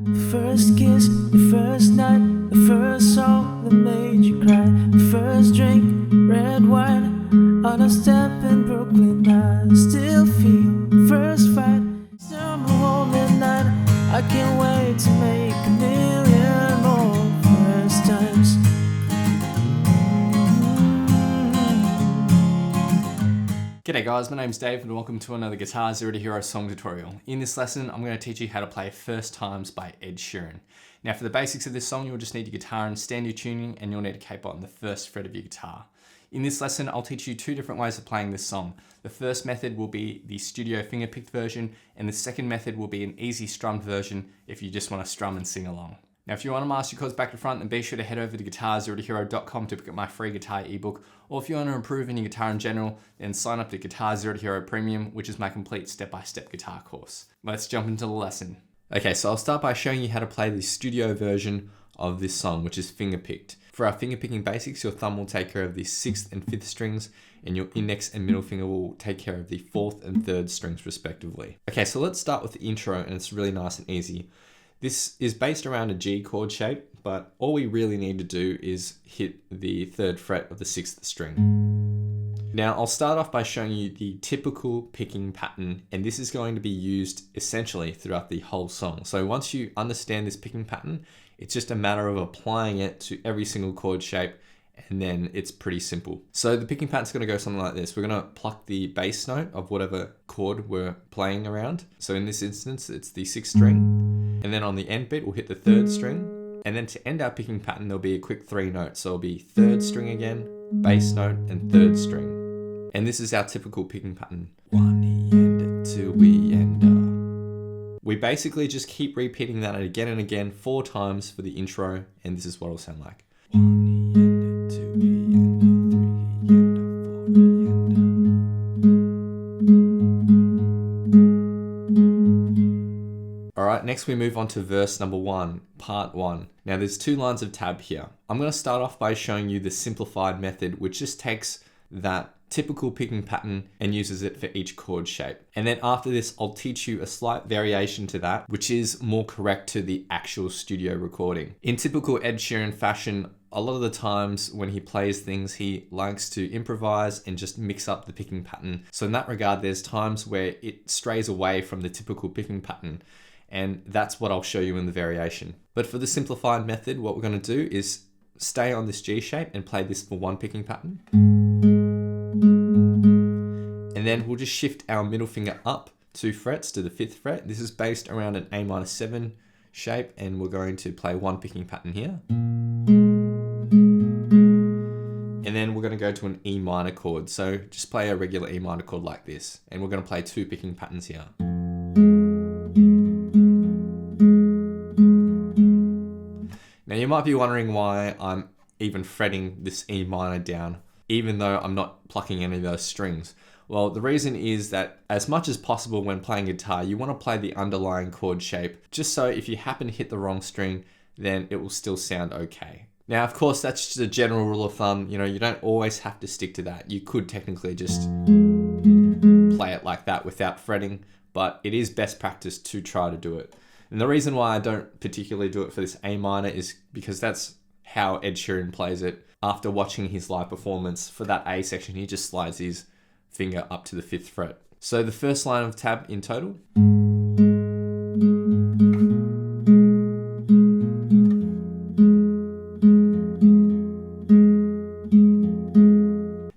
The first kiss, the first night, the first song that made you cry, the first drink, red wine, on a step in Brooklyn. I still feel the first fight, summer holding night. I can't wait to make a million more first times. G'day guys, my name's Dave and welcome to another Guitar Zero to Hero song tutorial. In this lesson, I'm going to teach you how to play First Times by Ed Sheeran. Now for the basics of this song, you'll just need your guitar and standard tuning, and you'll need a capo on the first fret of your guitar. In this lesson, I'll teach you two different ways of playing this song. The first method will be the studio fingerpicked version, and the second method will be an easy strummed version if you just want to strum and sing along. Now, if you want to master your chords back to front, then be sure to head over to guitarzerotohero.com to pick up my free guitar ebook. Or if you want to improve in your guitar in general, then sign up to Guitar Zero to Hero Premium, which is my complete step-by-step guitar course. Let's jump into the lesson. Okay, so I'll start by showing you how to play the studio version of this song, which is fingerpicked. For our fingerpicking basics, your thumb will take care of the 6th and 5th strings, and your index and middle finger will take care of the 4th and 3rd strings respectively. Okay, so let's start with the intro, and it's really nice and easy. This is based around a G chord shape, but all we really need to do is hit the 3rd fret of the 6th string. Now I'll start off by showing you the typical picking pattern, and this is going to be used essentially throughout the whole song. So once you understand this picking pattern, it's just a matter of applying it to every single chord shape, and then it's pretty simple. So the picking pattern is going to go something like this. We're going to pluck the bass note of whatever chord we're playing around. So in this instance, it's the 6th string. And then on the end beat, we'll hit the 3rd string. And then to end our picking pattern, there'll be a quick 3 notes. So it'll be 3rd string again, bass note, and 3rd string. And this is our typical picking pattern. 1 E and a 2 E and a. We basically just keep repeating that again and again 4 times for the intro, and this is what it'll sound like. 1 E and a 2 E and a 3 E and a 4 E and a. Alright, next we move on to verse number 1, part 1. Now there's 2 lines of tab here. I'm going to start off by showing you the simplified method, which just takes that typical picking pattern and uses it for each chord shape. And then after this, I'll teach you a slight variation to that, which is more correct to the actual studio recording. In typical Ed Sheeran fashion, a lot of the times when he plays things, he likes to improvise and just mix up the picking pattern. So in that regard, there's times where it strays away from the typical picking pattern. And that's what I'll show you in the variation. But for the simplified method, what we're going to do is stay on this G shape and play this for 1 picking pattern. And then we'll just shift our middle finger up 2 frets to the 5th fret. This is based around an A minor 7 shape, and we're going to play 1 picking pattern here. And then we're going to go to an E minor chord. So just play a regular E minor chord like this. And we're going to play 2 picking patterns here. Now you might be wondering why I'm even fretting this E minor down, even though I'm not plucking any of those strings. Well, the reason is that as much as possible when playing guitar, you want to play the underlying chord shape, just so if you happen to hit the wrong string, then it will still sound okay. Now, of course, that's just a general rule of thumb. You know, you don't always have to stick to that. You could technically just play it like that without fretting, but it is best practice to try to do it. And the reason why I don't particularly do it for this A minor is because that's how Ed Sheeran plays it. After watching his live performance, for that A section, he just slides his finger up to the 5th fret. So the first line of tab in total.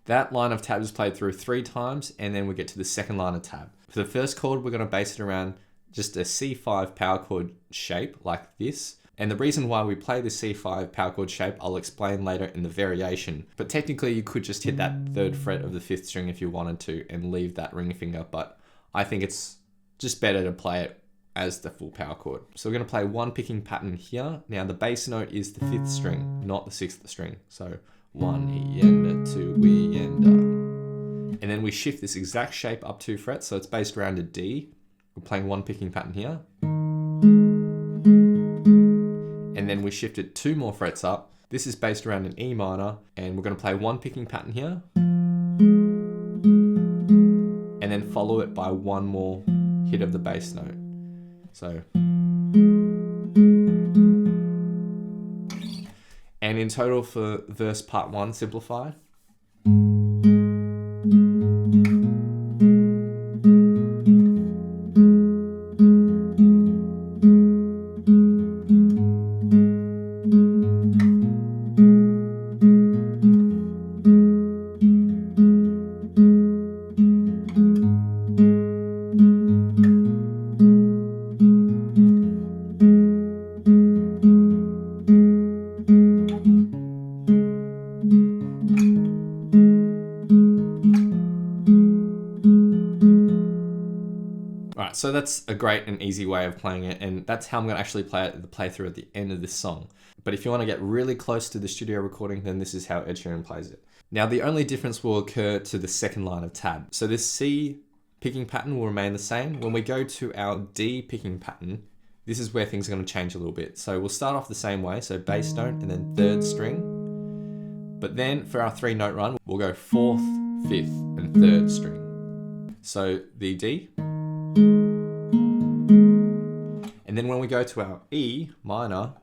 That line of tab is played through 3 times, and then we get to the second line of tab. For the first chord, we're going to base it around just a C5 power chord shape like this. And the reason why we play the C5 power chord shape, I'll explain later in the variation. But technically you could just hit that 3rd fret of the 5th string if you wanted to and leave that ring finger. But I think it's just better to play it as the full power chord. So we're going to play 1 picking pattern here. Now the bass note is the 5th string, not the 6th string. So 1 E and a 2 E and a. And then we shift this exact shape up 2 frets. So it's based around a D. We're playing 1 picking pattern here. And then we shift it 2 more frets up. This is based around an E minor, and we're going to play 1 picking pattern here. And then follow it by 1 more hit of the bass note. So And in total for verse part 1 simplified. Alright, so that's a great and easy way of playing it, and that's how I'm going to actually play it, the playthrough at the end of this song. But if you want to get really close to the studio recording, then this is how Ed Sheeran plays it. Now, the only difference will occur to the second line of tab. So this C picking pattern will remain the same. When we go to our D picking pattern, this is where things are going to change a little bit. So we'll start off the same way, so bass note and then third string. But then for our 3-note run, we'll go 4th, 5th, and 3rd string. So the D. And then when we go to our E minor,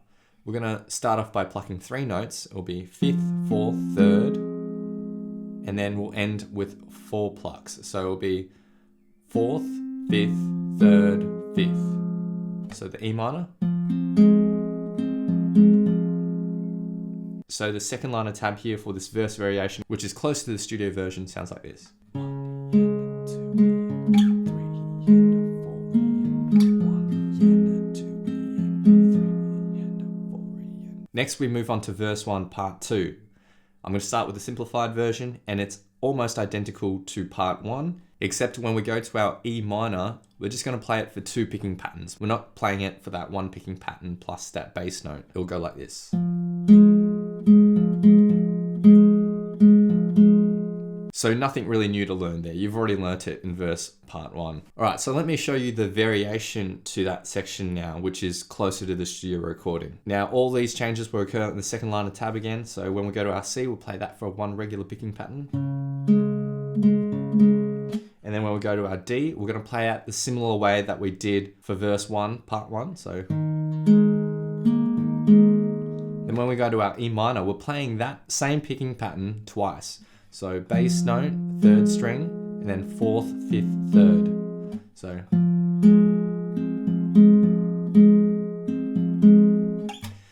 we're going to start off by plucking 3 notes. It'll be 5th, 4th, 3rd, and then we'll end with 4 plucks. So it'll be 4th, 5th, 3rd, 5th. So the E minor. So the second line of tab here for this verse variation, which is close to the studio version, sounds like this. Next, we move on to verse 1, part 2. I'm going to start with the simplified version, and it's almost identical to part 1, except when we go to our E minor, we're just going to play it for 2 picking patterns. We're not playing it for that 1 picking pattern plus that bass note. It'll go like this. So nothing really new to learn there. You've already learnt it in verse part 1. All right, so let me show you the variation to that section now, which is closer to the studio recording. Now, all these changes will occur in the second line of tab again. So when we go to our C, we'll play that for 1 regular picking pattern. And then when we go to our D, we're going to play out the similar way that we did for verse 1, part 1. So then when we go to our E minor, we're playing that same picking pattern twice. So bass note, 3rd string, and then 4th, 5th, 3rd.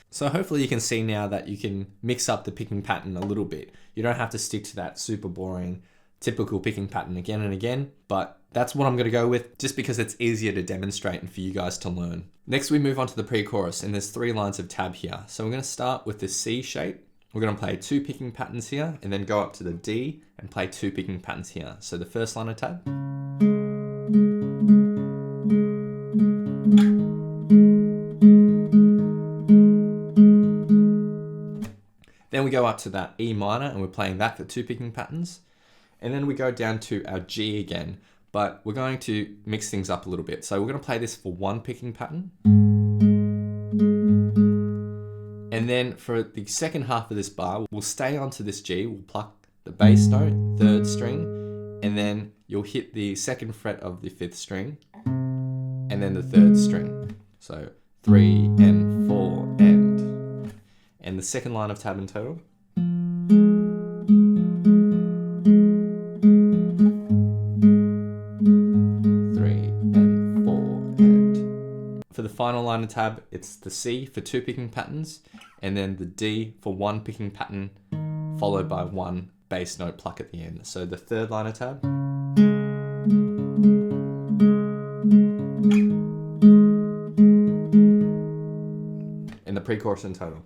So hopefully you can see now that you can mix up the picking pattern a little bit. You don't have to stick to that super boring, typical picking pattern again and again, but that's what I'm going to go with just because it's easier to demonstrate and for you guys to learn. Next, we move on to the pre-chorus, and there's 3 lines of tab here. So we're going to start with the C shape. We're going to play 2 picking patterns here and then go up to the D and play 2 picking patterns here. So the first line of tab. Then we go up to that E minor and we're playing that for 2 picking patterns. And then we go down to our G again, but we're going to mix things up a little bit. So we're going to play this for 1 picking pattern. And then for the second half of this bar, we'll stay onto this G, we'll pluck the bass note, 3rd string, and then you'll hit the 2nd fret of the 5th string, and then the 3rd string. So 3 and 4 and the second line of tab in total. 3 and 4 and. For the final line of tab, it's the C for 2 picking patterns, and then the D for 1 picking pattern, followed by 1 bass note pluck at the end. So the third line of tab. And the pre-chorus in total.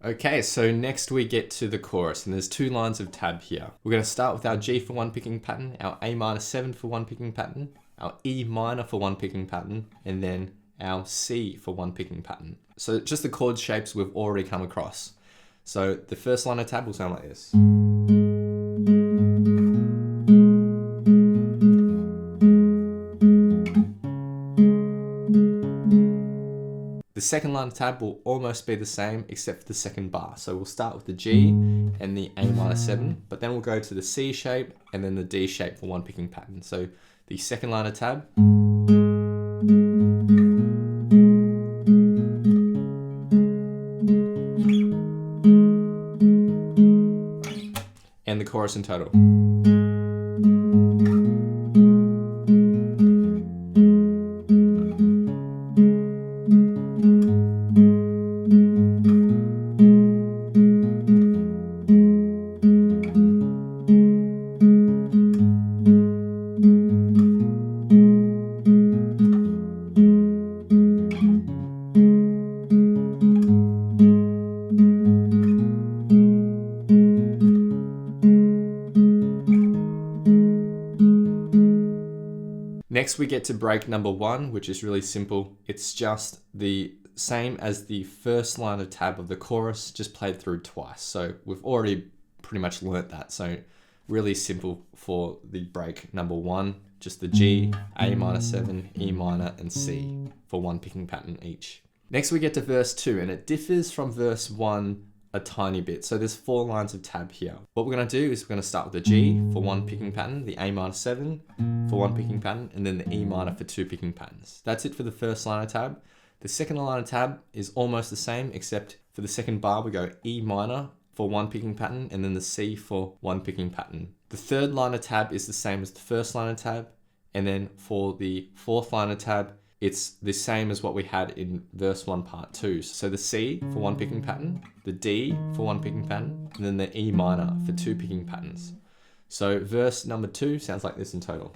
Okay, so next we get to the chorus, and there's 2 lines of tab here. We're going to start with our G for 1 picking pattern, our A minor 7 for 1 picking pattern, our E minor for 1 picking pattern, and then our C for 1 picking pattern. So just the chord shapes we've already come across. So the first line of tab will sound like this. The second line of tab will almost be the same except for the second bar. So we'll start with the G and the A minor 7, but then we'll go to the C shape and then the D shape for one picking pattern. So the second line of tab, and the chorus in total. Next we get to break number 1, which is really simple. It's just the same as the first line of tab of the chorus, just played through twice. So we've already pretty much learnt that. So really simple for the break number 1, just the G, A minor 7, E minor, and C for one picking pattern each. Next we get to verse 2, and it differs from verse 1 a tiny bit. So there's 4 lines of tab here. What we're going to do is we're going to start with the G for one picking pattern, the A minor 7 for one picking pattern, and then the E minor for 2 picking patterns. That's it for the first line of tab. The second line of tab is almost the same, except for the second bar we go E minor for one picking pattern and then the C for one picking pattern. The third line of tab is the same as the first line of tab, and then for the fourth line of tab it's the same as what we had in verse 1 part 2. So the C for one picking pattern, the D for one picking pattern, and then the E minor for 2 picking patterns. So verse number 2 sounds like this in total.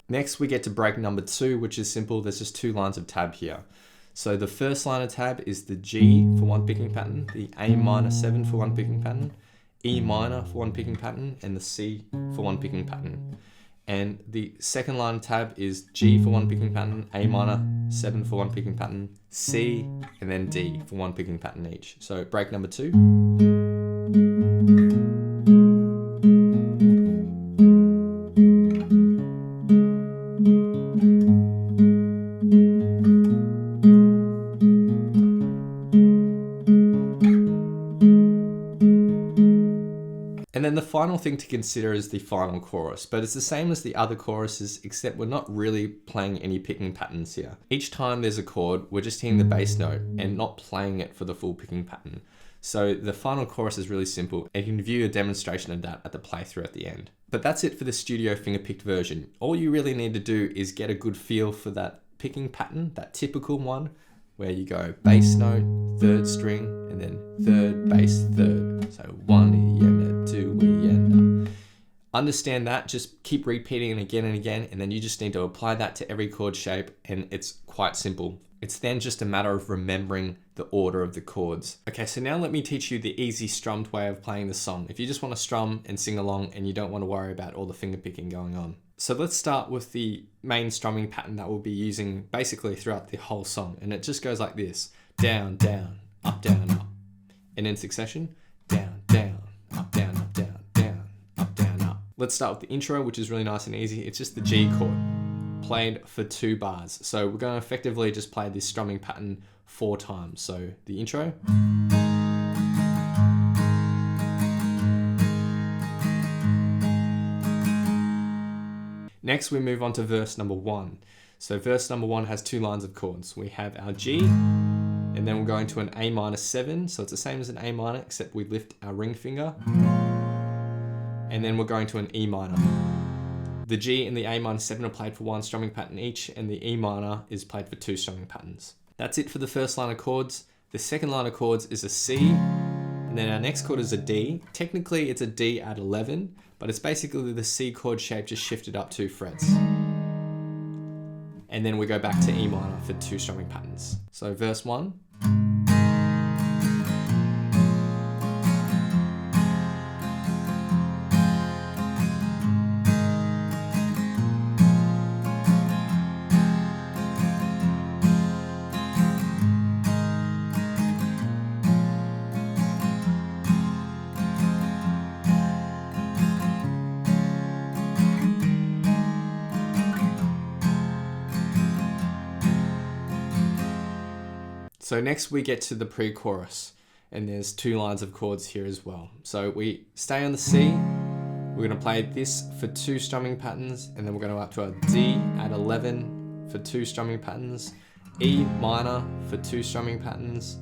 Next we get to break number 2, which is simple. There's just 2 lines of tab here. So the first line of tab is the G for one picking pattern, the A minor 7 for one picking pattern, E minor for one picking pattern, and the C for one picking pattern. And the second line of tab is G for one picking pattern, A minor 7 for one picking pattern, C, and then D for one picking pattern each. So break number 2. And then the final thing to consider is the final chorus, but it's the same as the other choruses, except we're not really playing any picking patterns here. Each time there's a chord, we're just hitting the bass note and not playing it for the full picking pattern. So the final chorus is really simple, and you can view a demonstration of that at the playthrough at the end. But that's it for the studio fingerpicked version. All you really need to do is get a good feel for that picking pattern, that typical one, where you go bass note, 3rd string, and then 3rd, bass, 3rd. So 1 E and 2 E and Understand that, just keep repeating it again and again, and then you just need to apply that to every chord shape, and it's quite simple. It's then just a matter of remembering the order of the chords. Okay, so now let me teach you the easy strummed way of playing the song. If you just want to strum and sing along and you don't want to worry about all the finger picking going on. So let's start with the main strumming pattern that we'll be using basically throughout the whole song. And it just goes like this: down, down, up, down, up. And in succession, down, down, up, down, up, down, down, up, down, up. Let's start with the intro, which is really nice and easy. It's just the G chord played for 2 bars. So we're going to effectively just play this strumming pattern 4 times. So the intro. Next we move on to verse number 1. So verse number 1 has 2 lines of chords. We have our G, and then we'll go into an A minor 7. So it's the same as an A minor, except we lift our ring finger. And then we're going to an E minor. The G and the A minor 7 are played for 1 strumming pattern each, and the E minor is played for 2 strumming patterns. That's it for the first line of chords. The second line of chords is a C, and then our next chord is a D. Technically it's a D at 11, but it's basically the C chord shape just shifted up 2 frets. and then we go back to E minor for 2 strumming patterns. So verse 1. So next we get to the pre-chorus, and there's 2 lines of chords here as well. So we stay on the C, we're gonna play this for 2 strumming patterns, and then we're gonna go up to our D at 11 for 2 strumming patterns, E minor for 2 strumming patterns,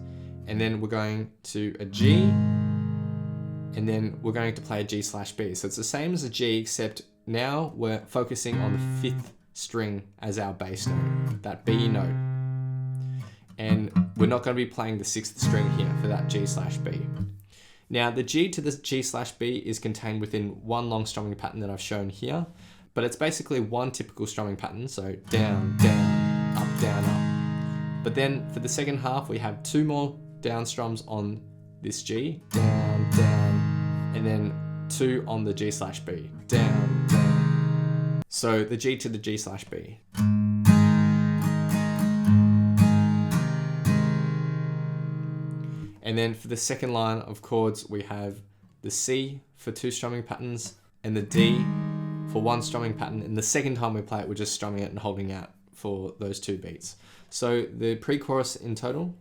and then we're going to a G, and then we're going to play a G/B. So it's the same as a G, except now we're focusing on the 5th string as our bass note, that B note. And we're not going to be playing the 6th string here for that G/B. Now the G to the G/B is contained within one long strumming pattern that I've shown here, but it's basically one typical strumming pattern, so down, down, up, down, up. But then for the second half we have 2 more down strums on this G, down, down, and then 2 on the G/B, down, down. So the G to the G/B. And then for the second line of chords, we have the C for 2 strumming patterns and the D for 1 strumming pattern. And the second time we play it, we're just strumming it and holding out for those 2 beats. So the pre-chorus in total.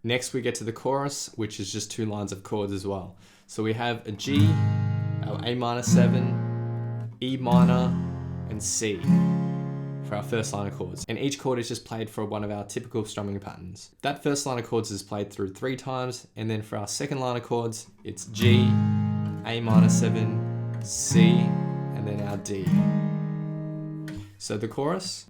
Next we get to the chorus, which is just 2 lines of chords as well. So we have a G, our A minor 7, E minor, and C for our first line of chords. And each chord is just played for one of our typical strumming patterns. That first line of chords is played through 3 times, and then for our second line of chords, it's G, A minor 7, C, and then our D. So the chorus.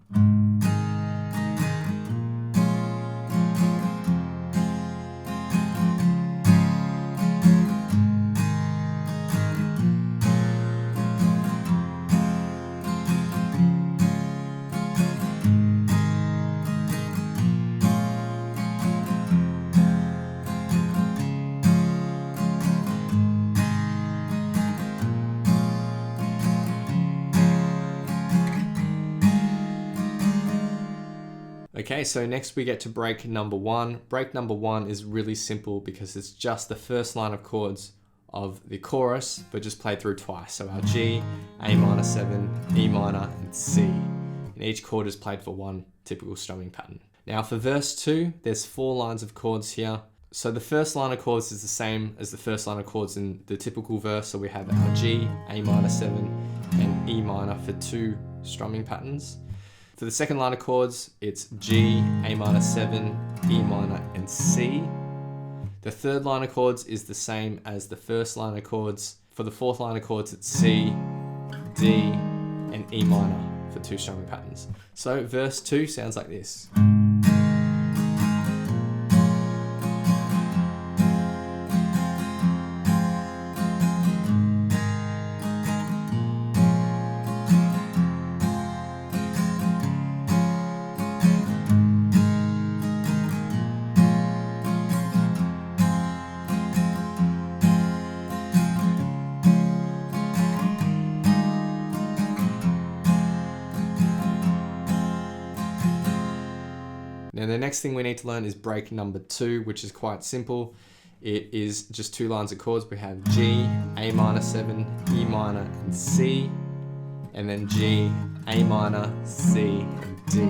Okay, so next we get to break number 1. Break number 1 is really simple because it's just the first line of chords of the chorus, but just played through twice. So our G, A minor 7, E minor, and C. And each chord is played for 1 typical strumming pattern. Now for verse 2, there's 4 lines of chords here. So the first line of chords is the same as the first line of chords in the typical verse. So we have our G, A minor 7, and E minor for 2 strumming patterns. For the second line of chords, it's G, A minor 7, E minor, and C. The third line of chords is the same as the first line of chords. For the fourth line of chords, it's C, D, and E minor for 2 strumming patterns. So verse 2 sounds like this. Now the next thing we need to learn is break number 2, which is quite simple. It is just 2 lines of chords. We have G, A minor 7, E minor, and C, and then G, A minor, C, and D.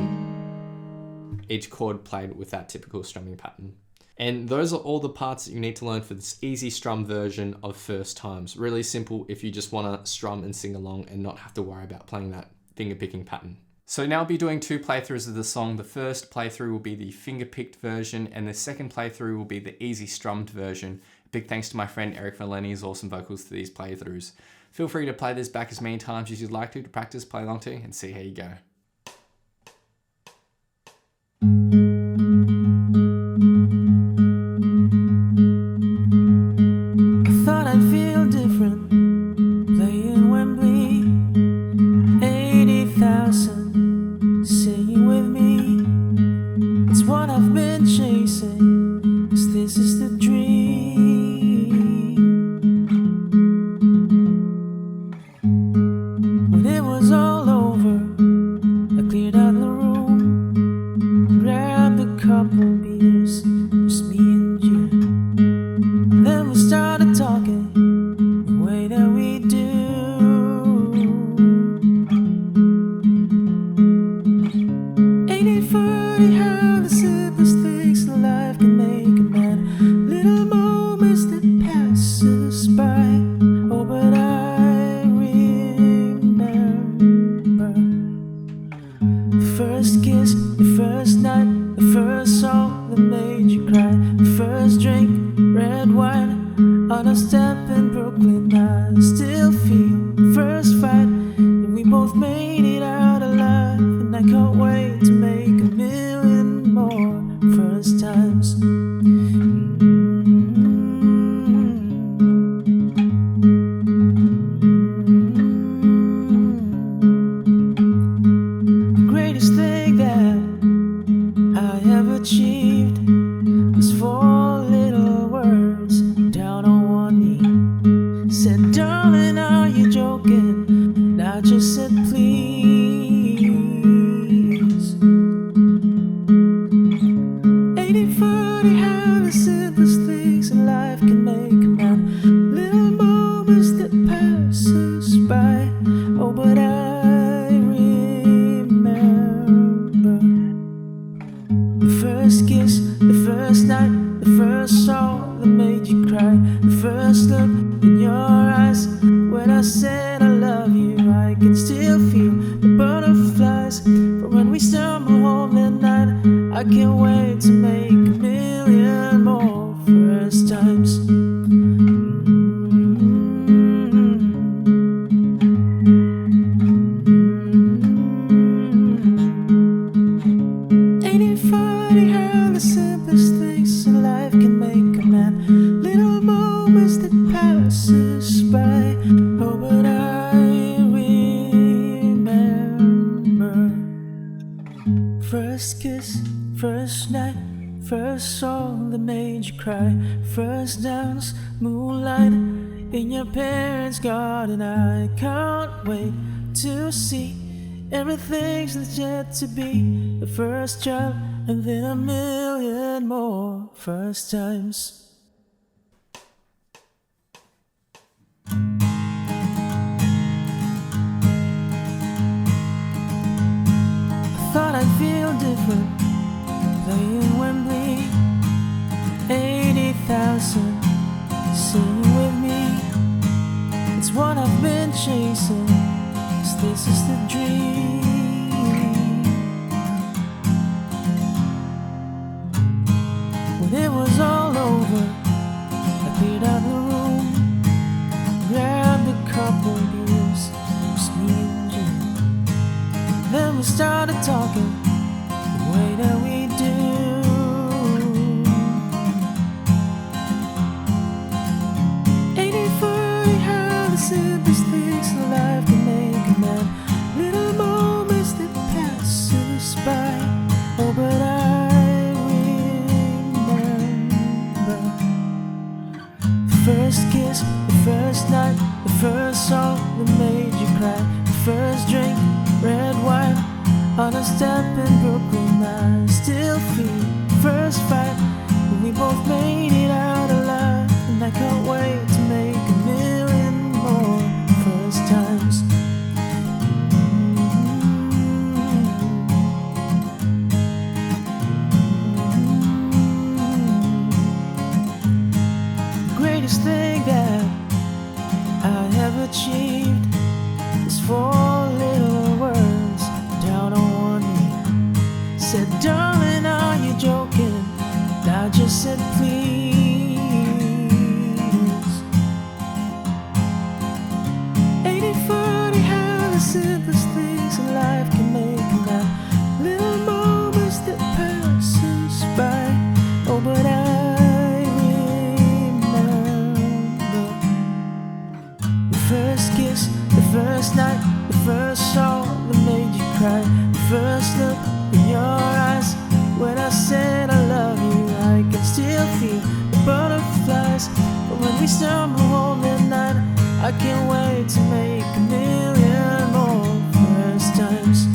Each chord played with that typical strumming pattern. And those are all the parts that you need to learn for this easy strum version of First Times. Really simple if you just want to strum and sing along and not have to worry about playing that finger picking pattern. So now I'll be doing 2 playthroughs of the song. The first playthrough will be the finger picked version, and the second playthrough will be the easy strummed version. Big thanks to my friend Eric for lending his awesome vocals to these playthroughs. Feel free to play this back as many times as you'd like to practice, play along to, and see how you go. I thought I'd feel different playing Wembley. 80,000 singing with me. It's what I've been chasing, 'cause this is the dream. When it was all over, I cleared out the room, grabbed a couple beers, just me and you. Then we started talking the way that we do. 80-40, how the simplest things in life can make a man. Little moments that pass us by. Oh, but I remember the first kiss, the first night, the first song that made you cry, the first drink, red wine, on a step in Brooklyn. I still feel the first fight, and we both made it out alive. And I can't wait to make a million more first times. The greatest thing that I have achieved was 4 little words down on one knee. Said, darling, are you joking? And I just said, please. 80-40, how the simplest things in life can make a man. Little moments that pass us by. Oh, but I remember the first kiss, the first night, the first song that made you cry, the first look in your eyes when I said I love you. I can still feel the butterflies from when we stumbled home that night. I can't wait to make a million more first times. 80-40, how the simplest things in life can make a man. Little moments that pass us by. Oh, but I remember first kiss, first night, first song that made you cry, first dance, moonlight in your parents' garden. I can't wait to see everything's that's yet to be. The first child, and then a million more first times. I thought I'd feel different playing Wembley. 80,000 singing with me. It's what I've been chasing, 'cause this is the dream. When it was all over, I cleared out the room, grabbed a couple beers, just me and you. Then we started talking the way that we do. 80-40, how the simplest things in life can make a man. Little moments that pass us by. Oh, but I remember the first kiss, the first night, the first song that made you cry, the first drink, red wine, on a step in Brooklyn. I still feel the first fight, when we both made it out alive. And I can't wait to make a million more first times. The greatest thing that I have achieved is 4 little words down on one knee. Said, darling, are you joking? And I just said, please. simplest things in life can make a man. Little moments that pass us by. Oh, but I remember the first kiss, the first night, the first song that made you cry, the first look in your eyes when I said I love you. I can still feel the butterflies, but when we stumble home at night, I can't wait to make a million more first times.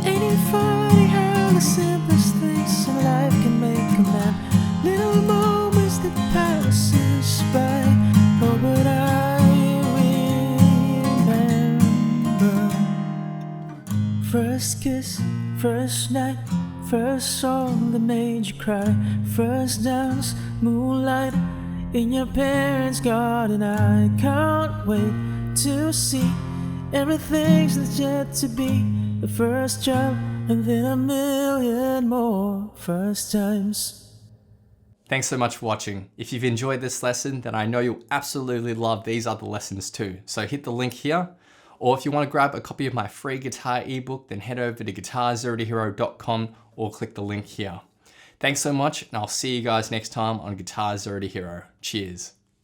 Ain't it funny how the simplest things in life can make a man? Little moments that pass us by. Oh, but I remember first kiss, first night, first song that made you cry, first dance, moonlight in your parents' garden. I can't wait to see everything's that's yet to be. The first job and then a million more first times. Thanks so much for watching. If you've enjoyed this lesson, then I know you'll absolutely love these other lessons too. So hit the link here. Or if you want to grab a copy of my free guitar ebook, then head over to guitarzerotohero.com or click the link here. Thanks so much, and I'll see you guys next time on Guitar Zero to Hero. Cheers.